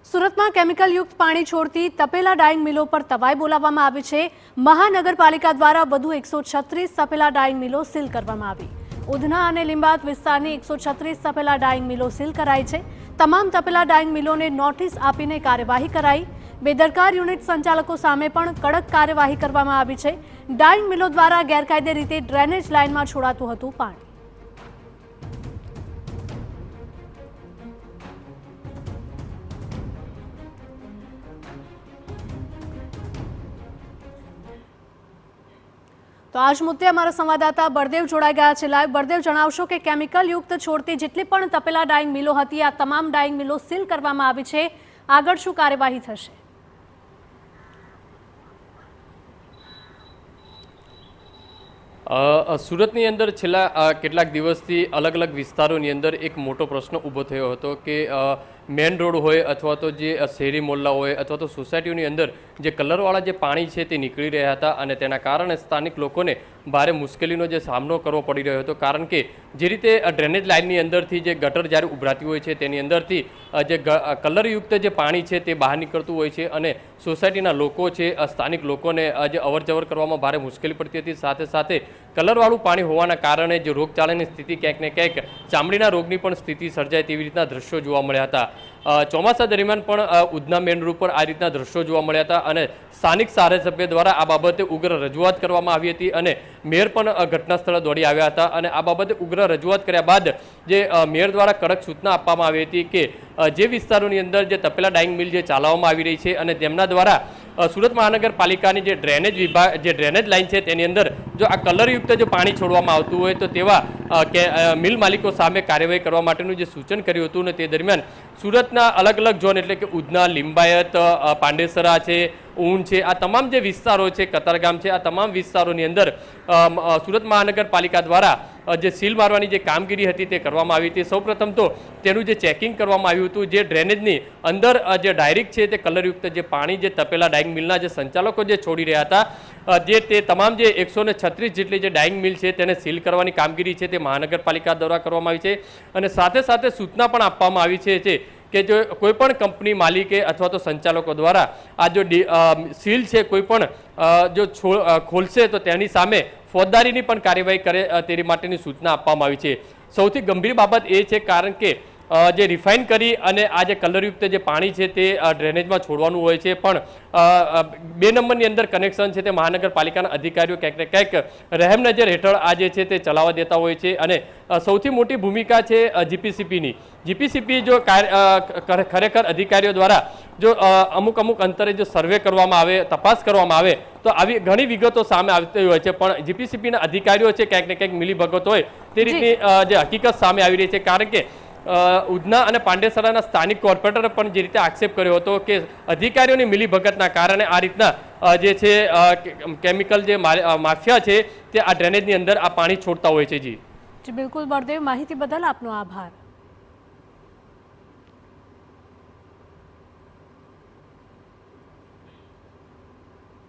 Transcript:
સુરતમાં કેમિકલયુક્ત પાણી છોડતી તપેલા ડાઇંગ મિલો પર તવાઈ બોલાવવામાં આવી છે। મહાનગરપાલિકા દ્વારા વધુ 136 તપેલા ડાઇંગ મિલો સીલ કરવામાં આવી। ઉધના અને લીંબાયત વિસ્તારની 136 તપેલા ડાઇંગ મિલો સીલ કરાઈ છે। તમામ તપેલા ડાઇંગ મિલોને નોટિસ આપીને કાર્યવાહી કરાઈ। બેદરકાર યુનિટ સંચાલકો સામે પણ કડક કાર્યવાહી કરવામાં આવી છે। ડાઇંગ મિલો દ્વારા ગેરકાયદે રીતે ડ્રેનેજ લાઇનમાં છોડાતું હતું પાણી। तो आज मुद्दे अमरा संवाददाता बळदेव जोड़ाई गया है लाइव। बळदेव, जणावशो के केमिकल युक्त छोड़ती जेटली पण तपेला डाइंग मिलो हती आ तमाम डाइंग मिलो सील करवामां आवी छे। आगळ शुं कार्यवाही थशे? सूरतनी अंदर छेल्ला केटलाक दिवसथी अलग अलग विस्तारोनी अंदर एक मोटो प्रश्न ऊभो थयो हतो के मेन रोड होय अथवा तो जे शहेरी मोहल्ला होय अथवा तो सोसायटीओनी अंदर जे कलरवाळा जे पाणी छे ते निकळी रह्या हता अने तेना कारणे स्थानिक लोकोने भारे मुश्केलीनो जे सामनो करवो पड़ी रह्यो हतो। कारण के जे रीते ड्रेनेज लाइननी अंदरथी जे गटर ज्यारे उभराती होय छे तेनी अंदरथी जे कलरयुक्त जे पाणी छे ते बहार निकळतुं होय छे अने सोसायटीना लोको छे स्थानिक लोकोने जे अवरजवर करवामां भारे मुश्केली पड़ती हती। साथे साथे कलरवाळुं पाणी होवाना कारणे जे रोगचाळानी स्थिति क्यांक ने क्यांक चामडीना रोगनी पण स्थिति सर्जाय तेवी रीतना दृश्यो जोवा मळ्या हता। ચોમાસા દરમિયાન પણ ઉધના મેન રોડ પર આ રીતના દ્રશ્યો જોવા મળ્યા હતા અને સ્થાનિક ધારાસભ્ય દ્વારા આ બાબતે ઉગ્ર રજૂઆત કરવામાં આવી હતી અને મેયર પણ ઘટના સ્થળે દોડી આવ્યા હતા અને આ બાબતે ઉગ્ર રજૂઆત કર્યા બાદ જે મેયર દ્વારા કડક સૂચના આપવામાં આવી હતી કે જે વિસ્તારોની અંદર જે તપેલા ડાઇંગ મિલ જે ચલાવવામાં આવી રહી છે અને તેમના દ્વારા સુરત મહાનગરપાલિકાની જે ડ્રેનેજ વિભાગ જે ડ્રેનેજ લાઇન છે તેની અંદર જો આ કલરયુક્ત જો પાણી છોડવામાં આવતું હોય તો તેવા મિલ માલિકો સામે કાર્યવાહી કરવા માટેનું જે સૂચન કર્યું હતું ને તે દરમિયાન સુરતના અલગ અલગ ઝોન એટલે કે ઉધના, લીંબાયત, પાંડેસરા છે, ઊન છે, આ તમામ જે વિસ્તારો છે, કતારગામ છે, આ તમામ વિસ્તારોની અંદર સુરત મહાનગરપાલિકા દ્વારા જે સીલ મારવાની જે કામગીરી હતી તે કરવામાં આવી હતી। સૌપ્રથમ તો તેનું જે ચેકિંગ કરવામાં આવ્યું હતું જે ડ્રેનેજની અંદર જે ડાયરેક્ટ છે તે કલરયુક્ત જે પાણી જે તપેલા ડાઇંગ મિલના જે સંચાલકો જે છોડી રહ્યા હતા જે તે તમામ જે 136 જેટલી જે ડાઇંગ મિલ છે તેને સીલ કરવાની કામગીરી છે તે મહાનગરપાલિકા દ્વારા કરવામાં આવી છે અને સાથે સાથે સૂચના પણ આપવામાં આવી છે કે જો કોઈપણ કંપની માલિકે અથવા તો સંચાલકો દ્વારા આ જો સીલ છે કોઈપણ જો ખોલશે તો તેની સામે ફોજદારીની પણ કાર્યવાહી કરે તેની માટેની સૂચના આપવામાં આવી છે। સૌથી ગંભીર બાબત એ છે કારણ કે જે રિફાઇન કરી અને આ જે કલરયુક્ત જે પાણી છે તે ડ્રેનેજમાં છોડવાનું હોય છે પણ 2 નંબરની અંદર કનેક્શન છે તે મહાનગરપાલિકાના અધિકારીઓ ક્યાંક ને ક્યાંક રહેમ નજર હેઠળ આ જે છે તે ચલાવવા દેતા હોય છે અને સૌથી મોટી ભૂમિકા છે જીપીસીપીની। જીપીસીપી જો ખરેખર અધિકારીઓ દ્વારા જો અમુક અંતરે જો સર્વે કરવામાં આવે, તપાસ કરવામાં આવે તો આવી ઘણી વિગતો સામે આવતી હોય છે પણ જીપીસીપીના અધિકારીઓ છે ક્યાંક ને ક્યાંક મિલીભગત હોય તે રીતની જે હકીકત સામે આવી રહી છે। કારણ કે ઉધના અને પાંડેસરાના સ્થાનિક કોર્પોરેટરે પણ જે રીતે આક્ષેપ કર્યો હતો કે અધિકારીઓની મિલીભગતના કારણે આ રીતના જે છે કેમિકલ જે માફિયા છે તે આ ડ્રેનેજની અંદર આ પાણી છોડતા હોય છે। જી બિલકુલ બળદેવ, માહિતી બદલ આપનો આભાર।